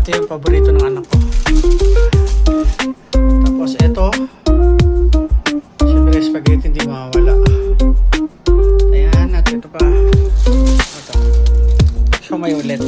Ito yung paborito ng anak ko. Tapos ito, siyempre spaghetti hindi mawawala. Ayan, at ito pa. Ito. Siomai ulit.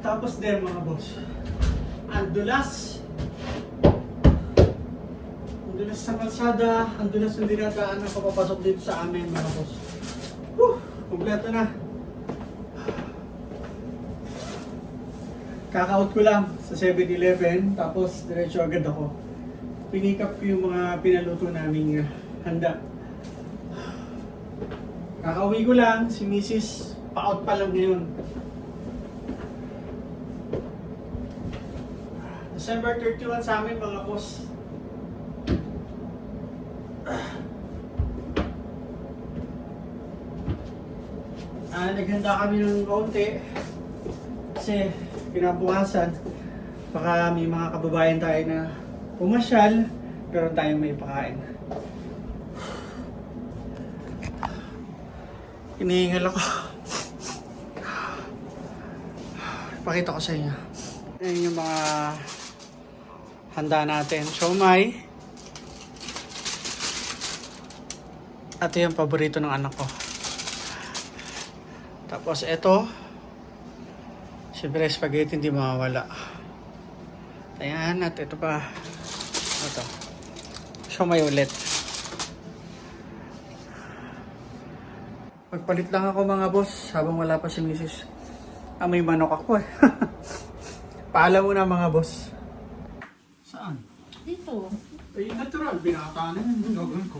Tapos din mga boss, ang dulas sa kalsada, ang dulas ng dinadaan na papapasok dito sa amin mga boss. Kompleto na. Kaka-out ko lang sa 7-Eleven, tapos diretso agad ako. Pinick up ko yung mga pinaluto naming handa. Kakauwi ko lang, si Mrs. pa-out pa lang ngayon. December 31 sa amin mga boss. Naghanda kami ng kaunti kasi kinabukasan baka may mga kababayan tayo na pumasyal pero tayo may pakain. Hinihingal ako. Pakita ko sa inyo. Ayan yung mga handa natin. Siomai. Ito yung paborito ng anak ko. Tapos ito, siyempre spaghetti hindi mawawala. Ayan, at ito pa. Ito. Siomai ulit. Magpalit lang ako mga boss habang wala pa si Mrs. May manok ako eh. Paalam mo na mga boss. Saan? Dito. Ay, natural. Binata na yung gagawin ko.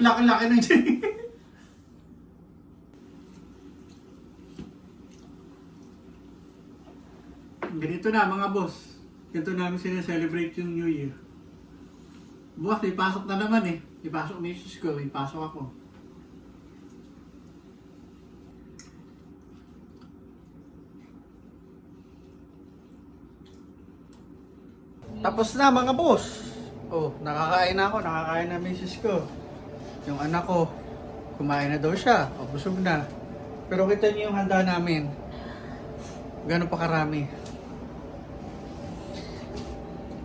Laki-laki na dyan. Ganito na mga boss. Ganito namin sineselebrate yung New Year. Bukas, ipasok na naman eh. Ipasok may sus ko, ipasok ako. Tapos na mga boss. Oh, nakakain na ako, nakakain na misis ko. Yung anak ko, kumain na daw siya, o busog na. Pero kita niyo yung handa namin. Gano'n pa karami.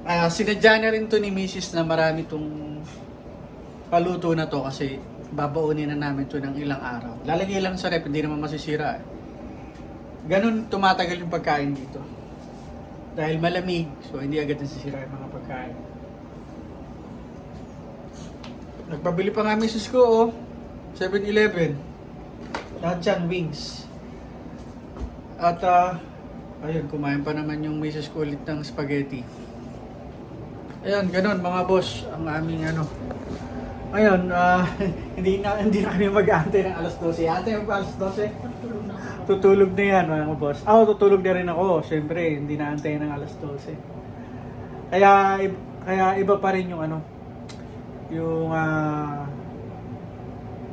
Sinadya na rin to ni misis na marami tong paluto na to kasi babaunin na namin to ng ilang araw. Lalagay lang sa rep, hindi naman masisira. Gano'n tumatagal yung pagkain dito. Dahil malamig, so hindi agad nasisira yung mga pagkain. Nagpabili pa nga misis ko, oh. 7-Eleven. Lahat yan, wings. At, ayun, kumain pa naman yung misis ko ulit ng spaghetti. Ayan, ganun mga boss, ang aming ano. Ngayon, hindi na kami mag-aantay ng alas 12. Ate, yung alas 12? Tutulog na yan mga boss. Ako, tutulog na rin ako. Siyempre, hindi na antayin ng alas 12. Kaya iba pa rin yung ano, yung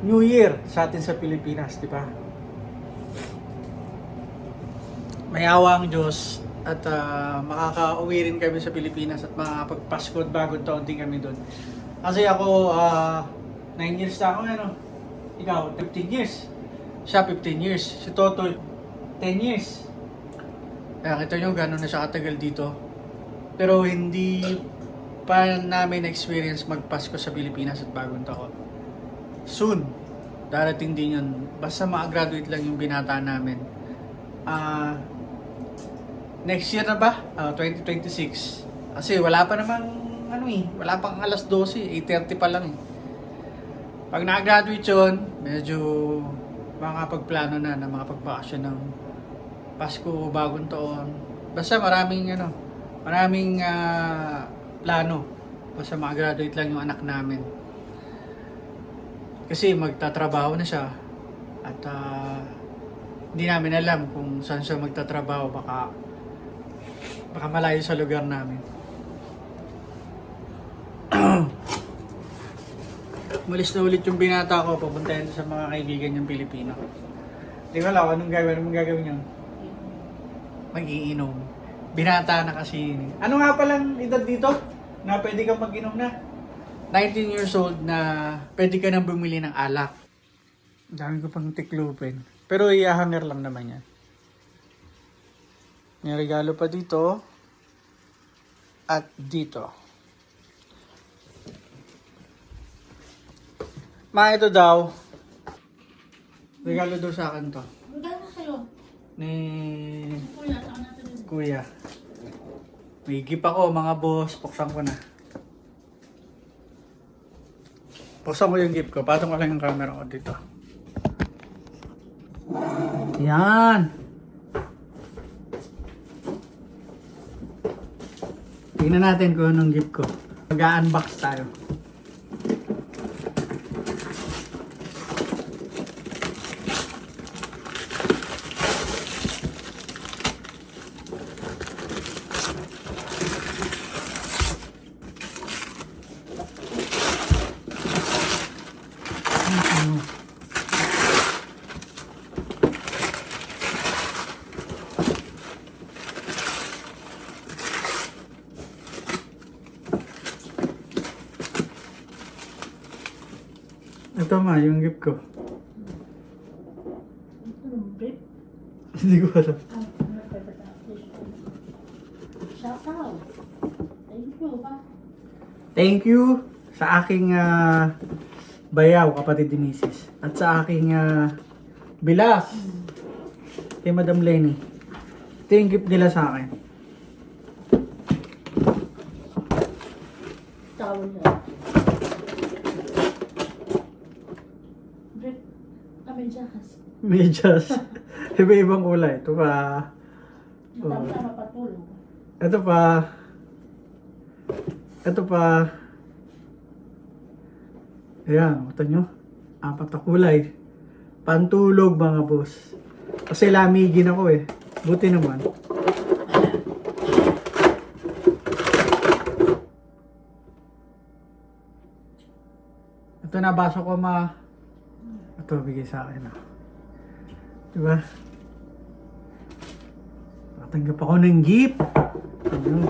New Year sa atin sa Pilipinas, di ba? May awa ang Diyos at makaka-uwi rin kami sa Pilipinas at makakapagpasko at bagong taon din kami doon. Kasi ako, 9 years na ako, ano? Ikaw, 15 years. Siya 15 years. Si Totoy, 10 years. Kaya kita nyo gano'n na siya katagal dito. Pero hindi pa namin experience magpasko sa Pilipinas at bagong taon. Soon, darating din yun. Basta makagraduate lang yung binata namin. Next year na ba? 2026. Kasi wala pa namang, wala pang alas 12, 8:30 pa lang eh. Pag nakagraduate yun, medyo makakapagplano na makapag-vacation ng Pasko, bagong taon. Basta maraming plano. Basta makagraduate lang yung anak namin. Kasi magtatrabaho na siya. At hindi namin alam kung saan siya magtatrabaho. Baka malayo sa lugar namin. Malis na ulit yung binata ko, papuntahin sa mga kaibigan niyang Pilipino. Di ba lang, anong gagawin niyo? Mag-iinom. Binata na kasi yun. Ano nga palang edad dito? Na pwede kang mag-inom na? 19 years old na pwede ka nang bumili ng alak. Dami ko pang tiklupin. Pero i-hanger lang naman yan. May regalo pa dito. At dito. Ito daw. Regalo daw sa akin to. Regalo sa'yo. Ni Kuya, saan natin yun? Kuya. May gift ako mga boss. Buksan ko na. Buksan ko yung gift ko. Patong ko lang yung camera ko dito. Yan. Tingnan natin kung anong gift ko. Mag-unbox tayo. Ito ma, yung gift ko. Anong brief? Hindi ko alam. Shout out. Thank you ba? Thank you sa aking bayaw, kapatid ni Mrs. At sa aking bilas. Kay Madam Lenny. Ito yung gift nila sa akin. Tawag na. Brief. Kami jakas. Medyas. Iba-ibang kulay. Ito pa. Matama patulog. Ito pa. Ito pa. Ayan, kita nyo. 4 na kulay. Pantulog mga boss. Kasi lamigin ako eh. Buti naman. Ito nabasa ko ito bigay sa akin. Diba? Natanggap ako ng gift. Ano?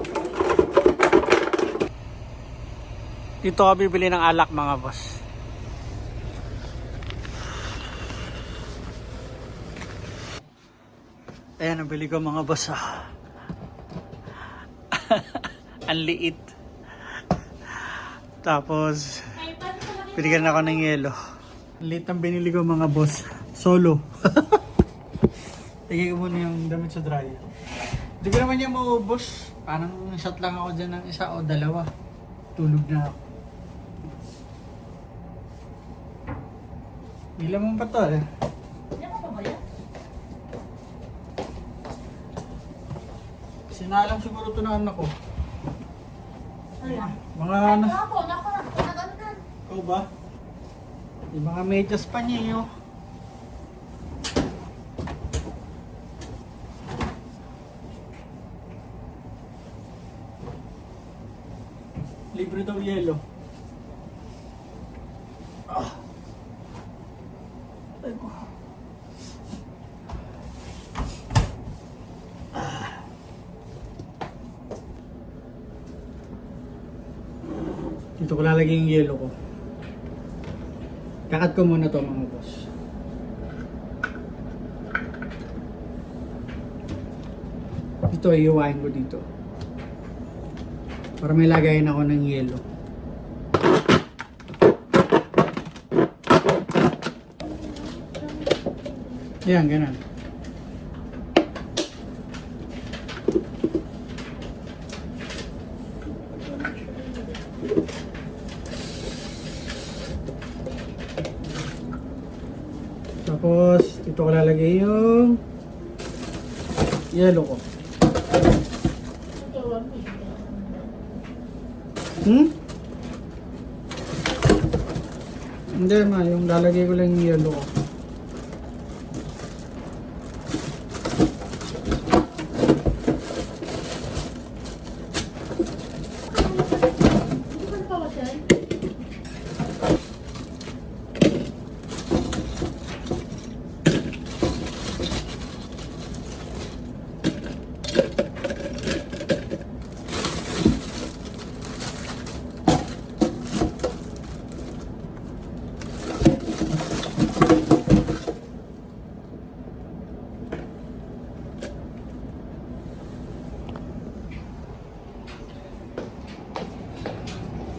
Dito ka bibili ng alak mga boss. Ayan, nabili ko mga boss. Ang liit. Tapos, binigyan ako ng yelo. Ang liit ang binili ko mga boss. Solo. Tigay ko muna yung damit sa dryer. Hindi ko naman yung maubos. Parang shot lang ako dyan ng isa o dalawa. Tulog na ako. Ilan mo pa to eh? Yan pa ba yan? Sinalang siguro ito ng anak ko. Ano yan? Mga Ay, ano? ako, naganonan. Ikaw ba? Yung mga medyas pa niya yun. Libre daw yelo. Aiko. Dito ko lalagay yung yelo ko. Kakat ko muna to mga boss. Ito iiwain ko dito. Para may lagayin ako ng yelo. Yan, ganun. Tapos, dito ko lalagay yung yelo ko. Hindi ma, yung lalagay ko lang yung yelo ko.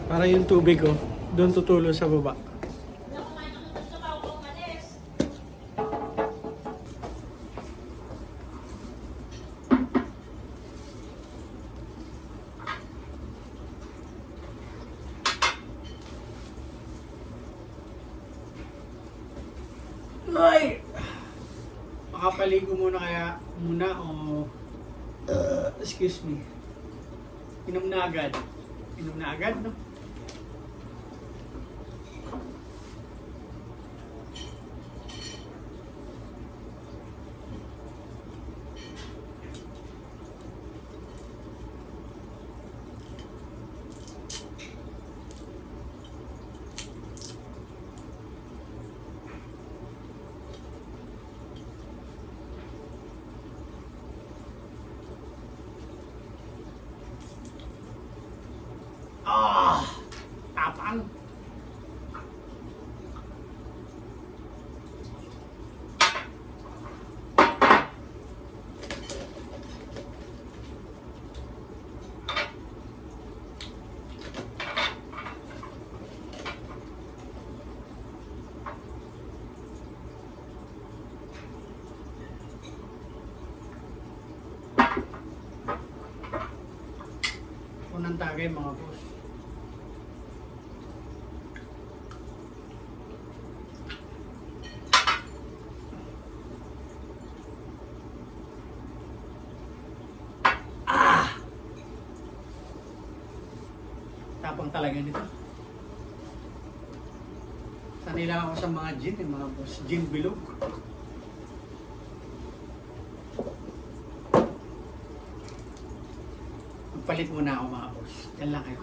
Para yung tubig ko, doon tutulo sa baba. Ay! Makapaligo muna o excuse me. Inom na agad. Inom na agad, no? Ah! Tapang! Unang tagay mga boss. Tapang talaga nito. Sanay lang ako sa mga gin, mga boss. Gin bilog. Magpalit muna ako mga boss. Yan lang kayo.